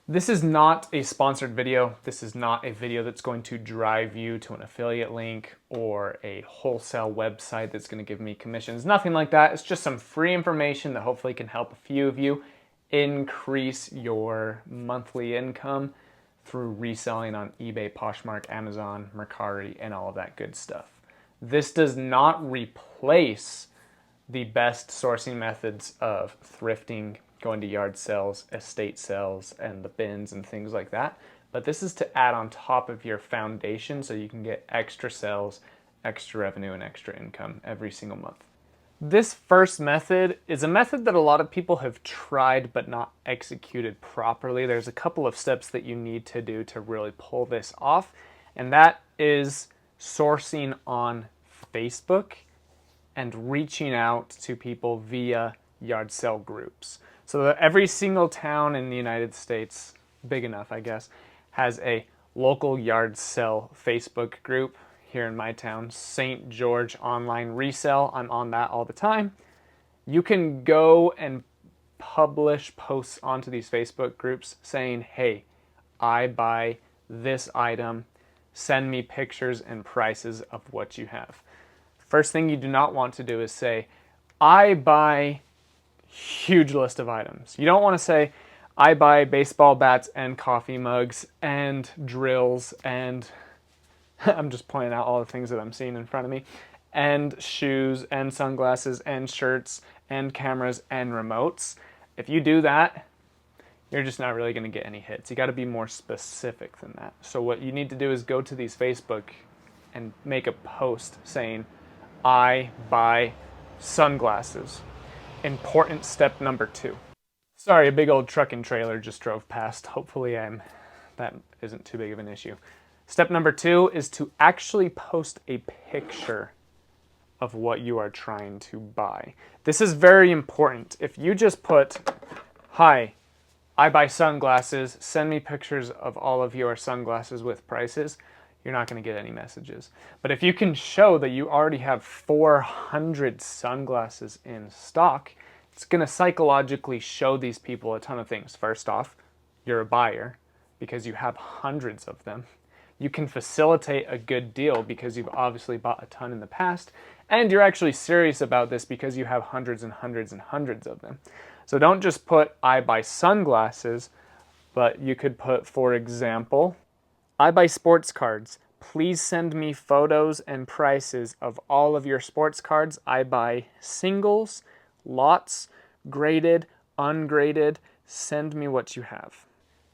This is not a sponsored video. This is not a video that's going to drive you to an affiliate link or a wholesale website that's going to give me commissions. Nothing like that. It's just some free information that hopefully can help a few of you increase your monthly income through reselling on eBay, PoshMark, Amazon, Mercari, and all of that good stuff. This does not replace the best sourcing methods of thrifting, going to yard sales, estate sales, and the bins and things like that. But this is to add on top of your foundation so you can get extra sales, extra revenue, and extra income every single month. This first method is a method that a lot of people have tried but not executed properly. There's a couple of steps that you need to do to really pull this off, and that is sourcing on Facebook and reaching out to people via yard sale groups. So that every single town in the United States, big enough I guess, has a local yard sale Facebook group. Here in my town, St. George Online Resell, I'm on that all the time. You can go and publish posts onto these Facebook groups saying, hey, I buy this item, send me pictures and prices of what you have. First thing you do not want to do is say, I buy huge list of items. You don't want to say, I buy baseball bats and coffee mugs and drills and I'm just pointing out all the things that I'm seeing in front of me, and shoes and sunglasses and shirts and cameras and remotes. If you do that, you're just not really going to get any hits. You got to be more specific than that. So what you need to do is go to these Facebook and make a post saying, I buy sunglasses. Important step number 2. Sorry, a big old truck and trailer just drove past. Hopefully that isn't too big of an issue. Step number 2 is to actually post a picture of what you are trying to buy. This is very important. If you just put, hi, I buy sunglasses, send me pictures of all of your sunglasses with prices, you're not going to get any messages. But if you can show that you already have 400 sunglasses in stock, it's going to psychologically show these people a ton of things. First off, you're a buyer because you have hundreds of them. You can facilitate a good deal because you've obviously bought a ton in the past, and you're actually serious about this because you have hundreds and hundreds and hundreds of them. So don't just put, I buy sunglasses, but you could put, for example, I buy sports cards. Please send me photos and prices of all of your sports cards. I buy singles, lots, graded, ungraded. Send me what you have.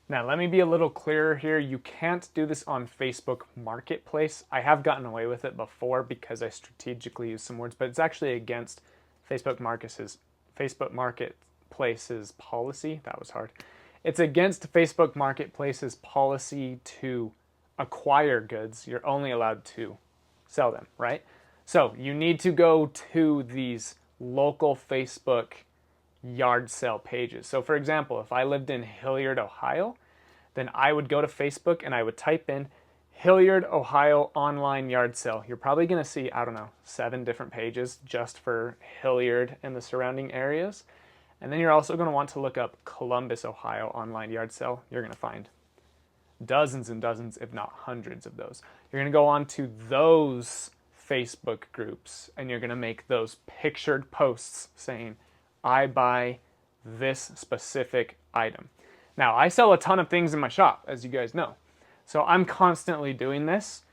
Now, let me be a little clearer here. You can't do this on Facebook Marketplace. I have gotten away with it before because I strategically use some words, but it's actually against Facebook Marketplace's policy. That was hard. It's against Facebook Marketplace's policy to acquire goods. You're only allowed to sell them, right? So you need to go to these local Facebook yard sale pages. So for example, if I lived in Hilliard, Ohio, then I would go to Facebook and I would type in Hilliard, Ohio online yard sale. You're probably going to see, I don't know, 7 different pages just for Hilliard and the surrounding areas. And then you're also going to want to look up Columbus, Ohio online yard sale. You're going to find dozens and dozens, if not hundreds of those. You're going to go on to those Facebook groups and you're going to make those pictured posts saying, I buy this specific item. Now, I sell a ton of things in my shop, as you guys know. So I'm constantly doing this,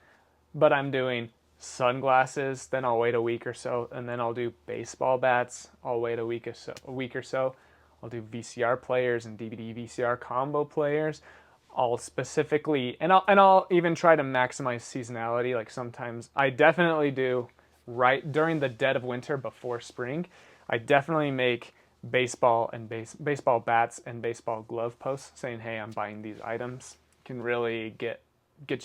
but I'm doing sunglasses, then I'll wait a week or so, and then I'll do baseball bats. I'll wait a week or so. I'll do VCR players and DVD VCR combo players. I'll specifically, and I'll even try to maximize seasonality. Like sometimes I definitely do right during the dead of winter before spring. I definitely make baseball and baseball bats and baseball glove posts saying, "Hey, I'm buying these items." Can really get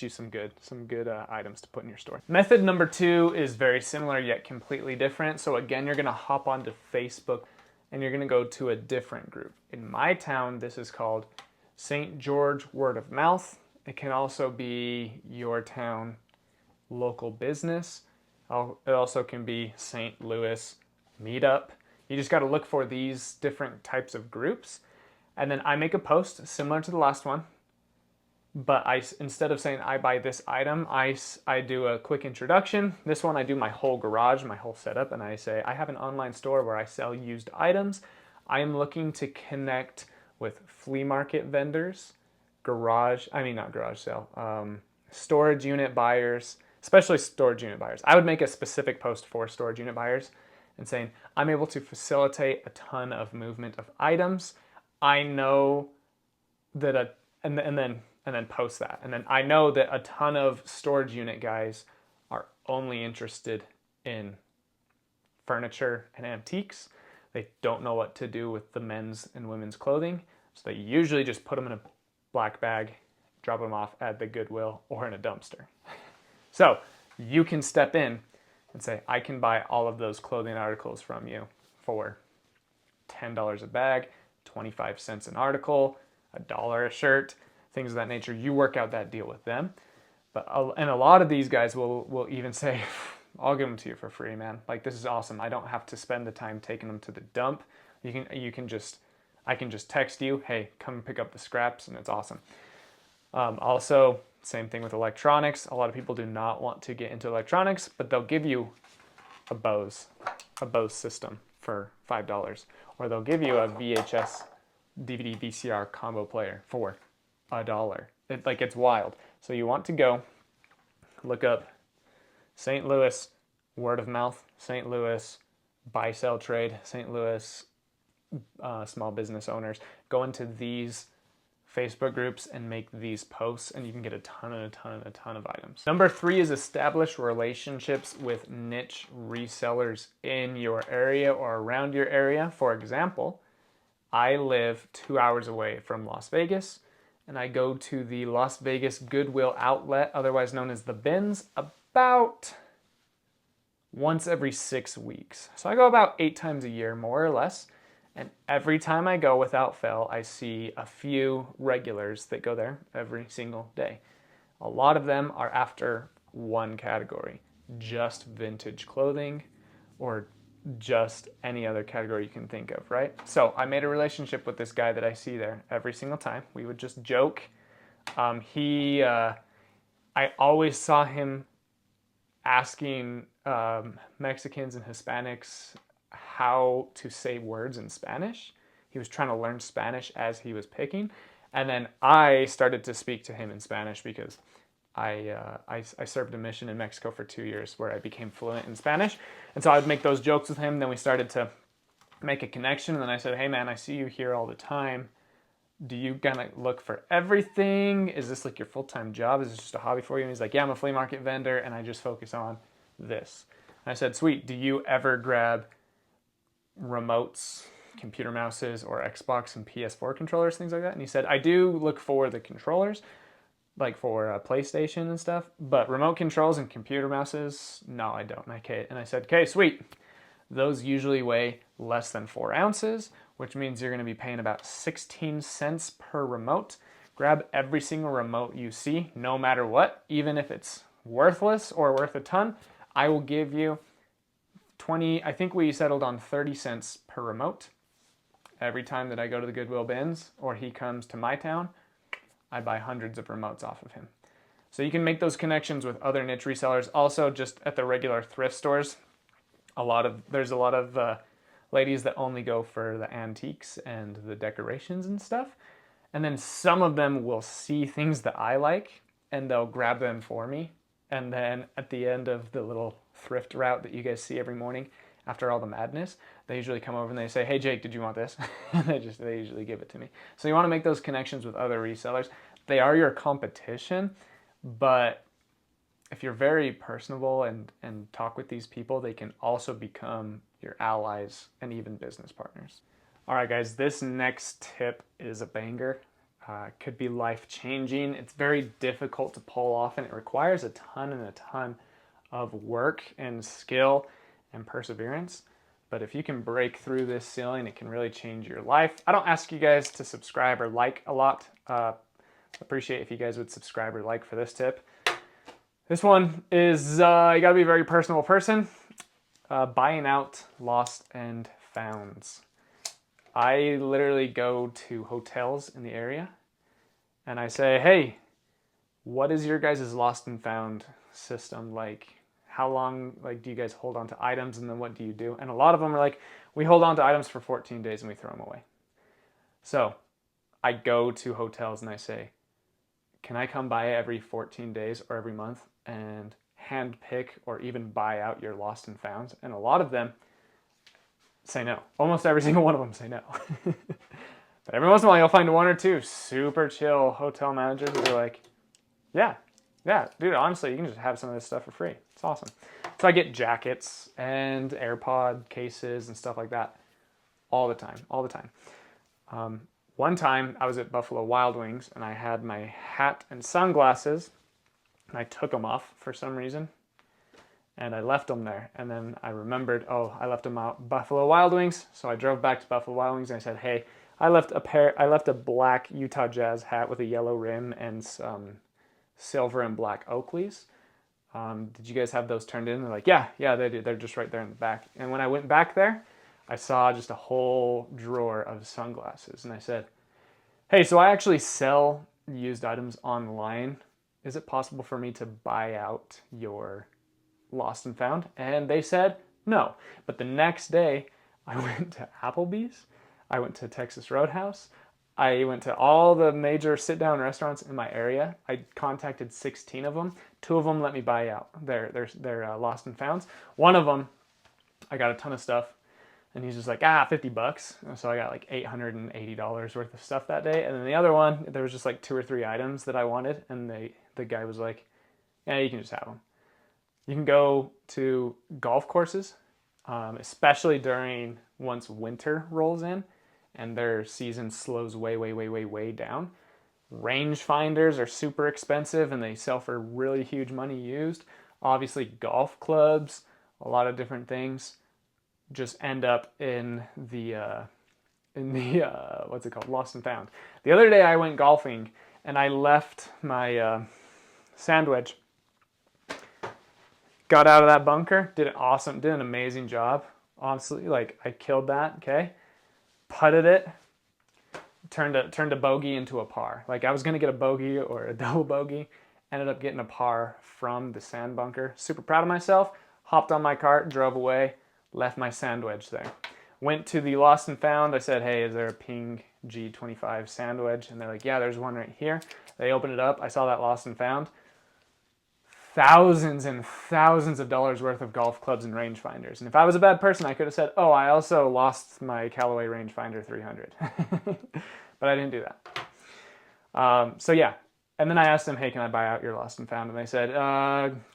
you some good items to put in your store. Method number 2 is very similar yet completely different. So again, you're going to hop onto Facebook and you're going to go to a different group. In my town, this is called St. George Word of Mouth. It can also be your town local business. It also can be St. Louis Meetup. You just got to look for these different types of groups. And then I make a post similar to the last one, but instead of saying I buy this item, I do a quick introduction. This one I do my whole garage, my whole setup, and I say I have an online store where I sell used items. I am looking to connect with flea market vendors, storage unit buyers, especially storage unit buyers. I would make a specific post for storage unit buyers and saying I'm able to facilitate a ton of movement of items. I know that and then post that. And then I know that a ton of storage unit guys are only interested in furniture and antiques. They don't know what to do with the men's and women's clothing. So they usually just put them in a black bag, drop them off at the Goodwill or in a dumpster. So you can step in and say, I can buy all of those clothing articles from you for $10 a bag, 25 cents an article, $1 a shirt, things of that nature. You work out that deal with them. And a lot of these guys will even say, I'll give them to you for free, man. Like, this is awesome. I don't have to spend the time taking them to the dump. I can just text you, hey, come pick up the scraps, and it's awesome. Also, same thing with electronics. A lot of people do not want to get into electronics, but they'll give you a Bose system for $5, or they'll give you a VHS DVD VCR combo player for $1. It's wild. So you want to go look up St. Louis word of mouth, St. Louis buy sell trade, St. Louis small business owners. Go into these Facebook groups and make these posts, and you can get a ton of items. Number 3 is establish relationships with niche resellers in your area or around your area. For example, I live 2 hours away from Las Vegas, and I go to the Las Vegas Goodwill outlet, otherwise known as the bins, about once every 6 weeks. So I go about 8 times a year, more or less. And every time I go, without fail, I see a few regulars that go there every single day. A lot of them are after one category, just vintage clothing or just any other category you can think of, right? So I made a relationship with this guy that I see there every single time. We would just joke. I always saw him asking Mexicans and Hispanics how to say words in Spanish. He was trying to learn Spanish as he was picking. And then I started to speak to him in Spanish because I served a mission in Mexico for 2 years where I became fluent in Spanish. And so I would make those jokes with him. Then we started to make a connection. And then I said, hey man, I see you here all the time. Do you gonna look for everything? Is this like your full-time job? Is this just a hobby for you? And he's like, yeah, I'm a flea market vendor and I just focus on this. And I said, sweet, do you ever grab remotes, computer mouses, or Xbox and PS4 controllers, things like that? And he said, I do look for the controllers, like for PlayStation and stuff, but remote controls and computer mouses, no, I don't. And I said, okay, sweet. Those usually weigh less than 4 ounces, which means you're going to be paying about 16 cents per remote. Grab every single remote you see, no matter what, even if it's worthless or worth a ton. I will give you 20, I think we settled on 30 cents per remote. Every time that I go to the Goodwill bins or he comes to my town, I buy hundreds of remotes off of him. So you can make those connections with other niche resellers. Also, just at the regular thrift stores, there's a lot of ladies that only go for the antiques and the decorations and stuff. And then some of them will see things that I like and they'll grab them for me. And then at the end of the little thrift route that you guys see every morning after all the madness, they usually come over and they say, hey Jake, did you want this? And they usually give it to me. So you want to make those connections with other resellers. They are your competition, but if you're very personable and talk with these people, they can also become your allies and even business partners. All right, guys, this next tip is a banger. It could be life-changing. It's very difficult to pull off, and it requires a ton of work and skill and perseverance. But if you can break through this ceiling, it can really change your life. I don't ask you guys to subscribe or like a lot. Appreciate if you guys would subscribe or like for this tip. This one is, you gotta be a very personable person. Buying out lost and founds. I literally go to hotels in the area and I say, hey, what is your guys' lost and found system like? How long do you guys hold on to items, and then what do you do? And a lot of them are like, we hold on to items for 14 days and we throw them away. So I go to hotels and I say, can I come by every 14 days or every month and hand pick or even buy out your lost and founds? And a lot of them say no. Almost every single one of them say no. But every once in a while you'll find one or two super chill hotel managers that are like, yeah, dude, honestly, you can just have some of this stuff for free. It's awesome. So I get jackets and AirPod cases and stuff like that all the time. One time I was at Buffalo Wild Wings and I had my hat and sunglasses and I took them off for some reason and I left them there. And then I remembered, oh, I left them out at Buffalo Wild Wings. So I drove back to Buffalo Wild Wings and I said, hey, I left a black Utah Jazz hat with a yellow rim and some silver and black Oakleys. Did you guys have those turned in? They're like, yeah, they did. They're just right there in the back. And when I went back there, I saw just a whole drawer of sunglasses. And I said, hey, so I actually sell used items online. Is it possible for me to buy out your lost and found? And they said no. But the next day, I went to Applebee's. I went to Texas Roadhouse. I went to all the major sit-down restaurants in my area. I contacted 16 of them. 2 of them let me buy out their lost and founds. One of them, I got a ton of stuff, and he's just like, $50. So I got like $880 worth of stuff that day. And then the other one, there was just like 2 or 3 items that I wanted, and the guy was like, yeah, you can just have them. You can go to golf courses, especially during once winter rolls in and their season slows way down. Rangefinders are super expensive and they sell for really huge money used. Obviously golf clubs, a lot of different things just end up in the what's it called, lost and found. The other day I went golfing and I left my sand wedge. Got out of that bunker, did an amazing job. Honestly, like I killed that, okay? Putted it, turned a bogey into a par. Like I was gonna get a bogey or a double bogey, ended up getting a par from the sand bunker. Super proud of myself. Hopped on my cart, drove away, left my sand wedge there. Went to the lost and found. I said, hey, is there a Ping G25 sand wedge? And they're like, yeah, there's one right here. They opened it up. I saw that lost and found. Thousands and thousands of dollars worth of golf clubs and rangefinders. And if I was a bad person, I could have said, oh, I also lost my Callaway rangefinder 300. But I didn't do that. So yeah. And then I asked them, hey, can I buy out your lost and found? And they said,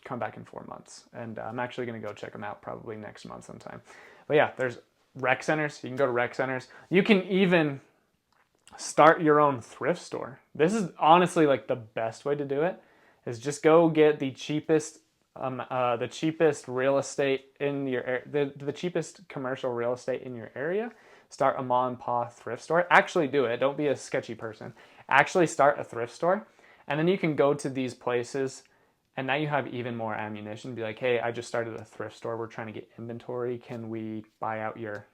come back in 4 months. And I'm actually going to go check them out probably next month sometime. But yeah, there's rec centers. You can go to rec centers. You can even start your own thrift store. This is honestly like the best way to do it. Is just go get the cheapest real estate in your the cheapest commercial real estate in your area. Start a mom and pop thrift store. Actually do it. Don't be a sketchy person. Actually start a thrift store, and then you can go to these places, and now you have even more ammunition. Be like, hey, I just started a thrift store. We're trying to get inventory. Can we buy out your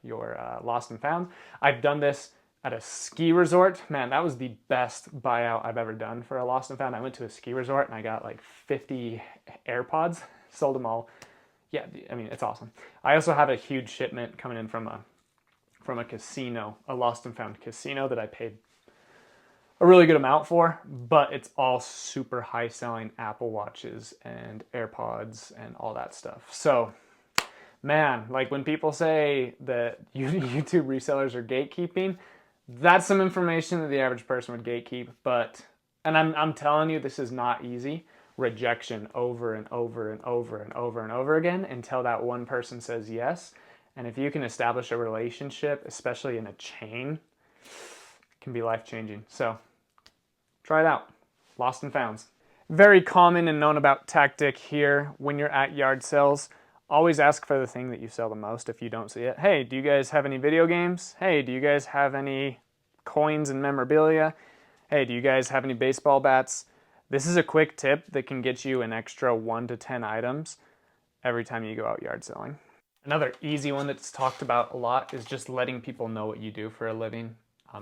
lost and found? I've done this at a ski resort. Man, that was the best buyout I've ever done for a lost and found. I went to a ski resort and I got like 50 AirPods, sold them all. Yeah, I mean, it's awesome. I also have a huge shipment coming in from a casino, a lost and found casino that I paid a really good amount for, but it's all super high selling Apple Watches and AirPods and all that stuff. So man, like when people say that YouTube resellers are gatekeeping, that's some information that the average person would gatekeep, and I'm telling you, this is not easy. Rejection over and over and over and over and over again until that one person says yes. And if you can establish a relationship, especially in a chain, it can be life-changing. So try it out. Lost and founds. Very common and known about tactic here when you're at yard sales. Always ask for the thing that you sell the most if you don't see it. Hey, do you guys have any video games? Hey, do you guys have any coins and memorabilia? Hey, do you guys have any baseball bats? This is a quick tip that can get you an extra 1 to 10 items every time you go out yard selling. Another easy one that's talked about a lot is just letting people know what you do for a living.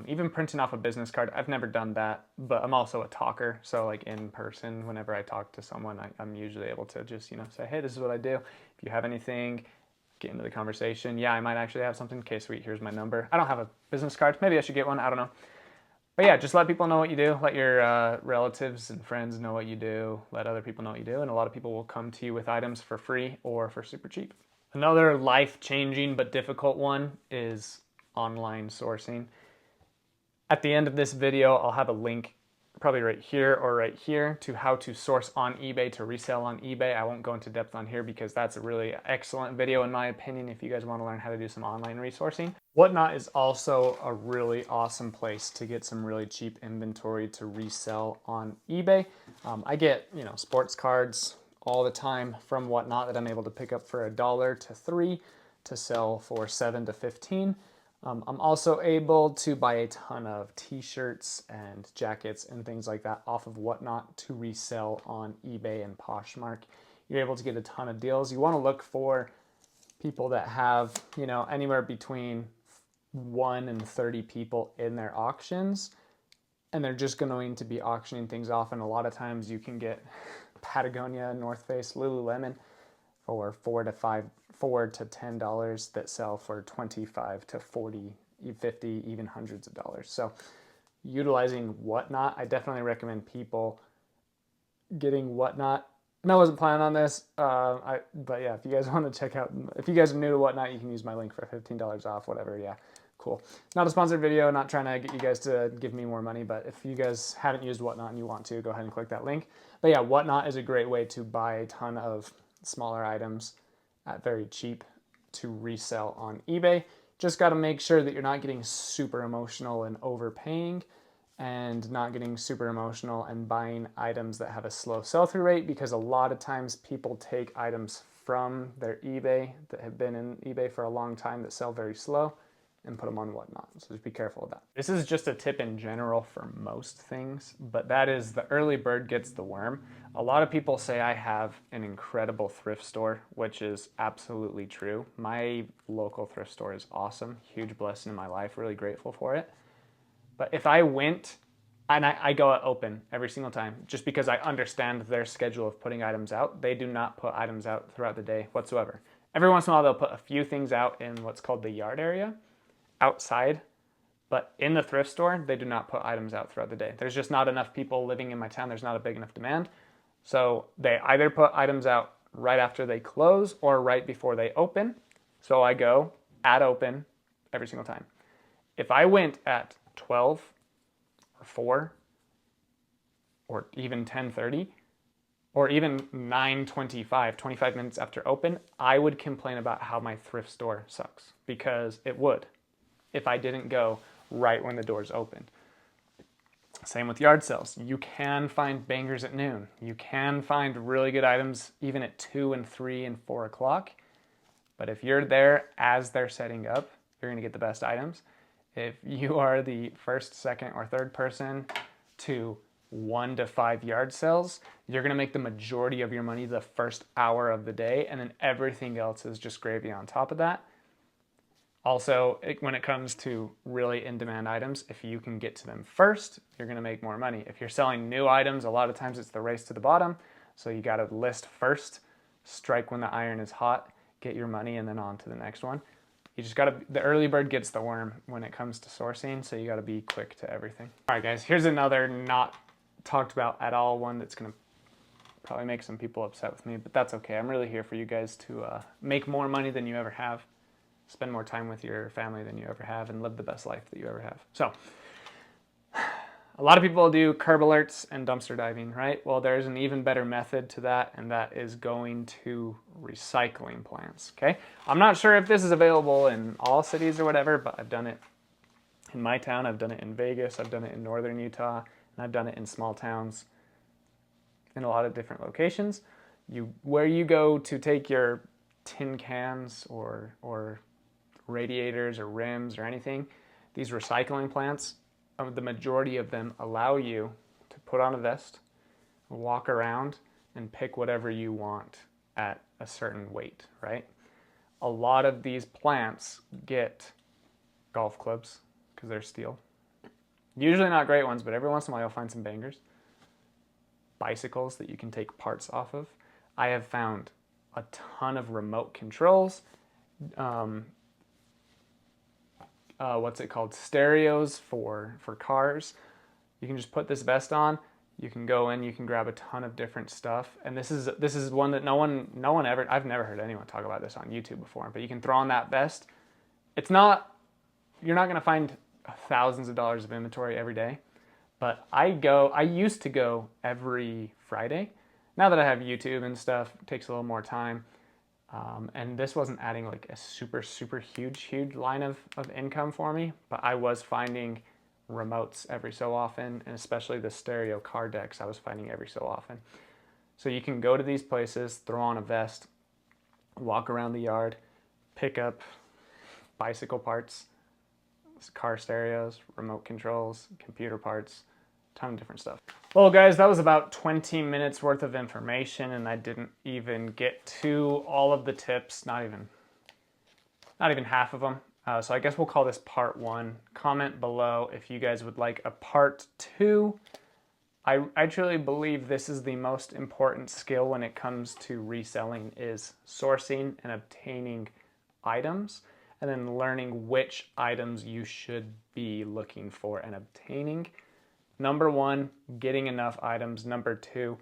Even printing off a business card, I've never done that, but I'm also a talker. So like in person, whenever I talk to someone, I'm usually able to just, say, hey, this is what I do. If you have anything, get into the conversation. Yeah, I might actually have something. Okay, sweet, here's my number. I don't have a business card. Maybe I should get one. I don't know. But yeah, just let people know what you do. Let your relatives and friends know what you do. Let other people know what you do. And a lot of people will come to you with items for free or for super cheap. Another life-changing but difficult one is online sourcing. At the end of this video, I'll have a link probably right here or right here to how to source on eBay, to resell on eBay. I won't go into depth on here because that's a really excellent video in my opinion if you guys want to learn how to do some online resourcing. Whatnot is also a really awesome place to get some really cheap inventory to resell on eBay. I get, sports cards all the time from Whatnot that I'm able to pick up for $1 to $3 to sell for $7 to $15. I'm also able to buy a ton of t-shirts and jackets and things like that off of Whatnot to resell on eBay and PoshMark. You're able to get a ton of deals. You want to look for people that have, anywhere between 1 and 30 people in their auctions, and they're just going to be auctioning things off. And a lot of times you can get Patagonia, North Face, Lululemon for $4 to $10 that sell for $25 to $40, $50, even hundreds of dollars. So utilizing Whatnot, I definitely recommend people getting Whatnot. And I wasn't planning on this, but yeah, if you guys want to check out, if you guys are new to Whatnot, you can use my link for $15 off, whatever. Yeah, cool. Not a sponsored video, not trying to get you guys to give me more money, but if you guys haven't used Whatnot and you want to, go ahead and click that link. But yeah, Whatnot is a great way to buy a ton of smaller items at very cheap to resell on eBay. Just got to make sure that you're not getting super emotional and overpaying, and not getting super emotional and buying items that have a slow sell-through rate, because a lot of times people take items from their eBay that have been in eBay for a long time that sell very slow and put them on Whatnot. So just be careful of that. This is just a tip in general for most things, but that is the early bird gets the worm. A lot of people say I have an incredible thrift store, which is absolutely true. My local thrift store is awesome, huge blessing in my life, really grateful for it. But if I went, and I go open every single time, just because I understand their schedule of putting items out, they do not put items out throughout the day whatsoever. Every once in a while, they'll put a few things out in what's called the yard area, outside, but in the thrift store, they do not put items out throughout the day. There's just not enough people living in my town. There's not a big enough demand. So they either put items out right after they close or right before they open. So I go at open every single time. If I went at 12 or 4 or even 10:30 or even 9:25, 25 minutes after open, I would complain about how my thrift store sucks, because it would if I didn't go right when the doors opened. Same with yard sales. You can find bangers at noon. You can find really good items even at 2 and 3 and 4 o'clock. But if you're there as they're setting up, you're going to get the best items. If you are the first, second, or third person to 1 to 5 yard sales, you're going to make the majority of your money the first hour of the day, and then everything else is just gravy on top of that. Also, when it comes to really in-demand items, if you can get to them first, you're going to make more money. If you're selling new items, a lot of times it's the race to the bottom. So you got to list first, strike when the iron is hot, get your money, and then on to the next one. You just got to, the early bird gets the worm when it comes to sourcing, so you got to be quick to everything. All right, guys, here's another not talked about at all one that's going to probably make some people upset with me, but that's okay. I'm really here for you guys to make more money than you ever have, spend more time with your family than you ever have, and live the best life that you ever have. So a lot of people do curb alerts and dumpster diving, right? Well, there's an even better method to that, and that is going to recycling plants, okay? I'm not sure if this is available in all cities or whatever, but I've done it in my town, I've done it in Vegas, I've done it in northern Utah, and I've done it in small towns in a lot of different locations. Where you go to take your tin cans or radiators or rims or anything, these recycling plants, the majority of them allow you to put on a vest, walk around, and pick whatever you want at a certain weight, right? A lot of these plants get golf clubs because they're steel. Usually not great ones, but every once in a while you'll find some bangers. Bicycles that you can take parts off of. I have found a ton of remote controls. What's it called? Stereos for cars. You can just put this vest on. You can go in. You can grab a ton of different stuff. And this is one that no one ever. I've never heard anyone talk about this on YouTube before. But you can throw on that vest. It's not. You're not going to find thousands of dollars of inventory every day. But I used to go every Friday. Now that I have YouTube and stuff, it takes a little more time. And this wasn't adding like a super huge line of income for me, but I was finding remotes every so often, and especially the stereo car decks I was finding every so often. So you can go to these places, throw on a vest, walk around the yard, pick up bicycle parts, car stereos, remote controls, computer parts, ton of different stuff. Well guys, that was about 20 minutes worth of information, and I didn't even get to all of the tips, not even half of them. So I guess we'll call this part 1. Comment below if you guys would like a part 2. I truly believe this is the most important skill when it comes to reselling, is sourcing and obtaining items, and then learning which items you should be looking for and obtaining. Number 1, getting enough items. Number 2,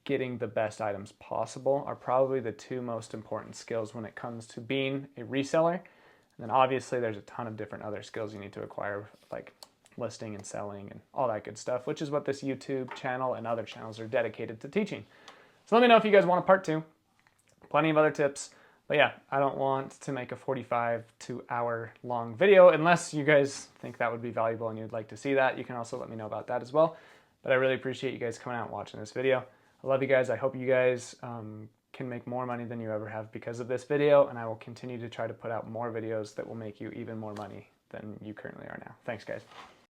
getting the best items possible are probably the 2 most important skills when it comes to being a reseller. And then obviously there's a ton of different other skills you need to acquire, like listing and selling and all that good stuff, which is what this YouTube channel and other channels are dedicated to teaching. So let me know if you guys want a part 2. Plenty of other tips. But yeah, I don't want to make a 45 to hour long video unless you guys think that would be valuable and you'd like to see that. You can also let me know about that as well. But I really appreciate you guys coming out and watching this video. I love you guys. I hope you guys can make more money than you ever have because of this video, and I will continue to try to put out more videos that will make you even more money than you currently are now. Thanks guys.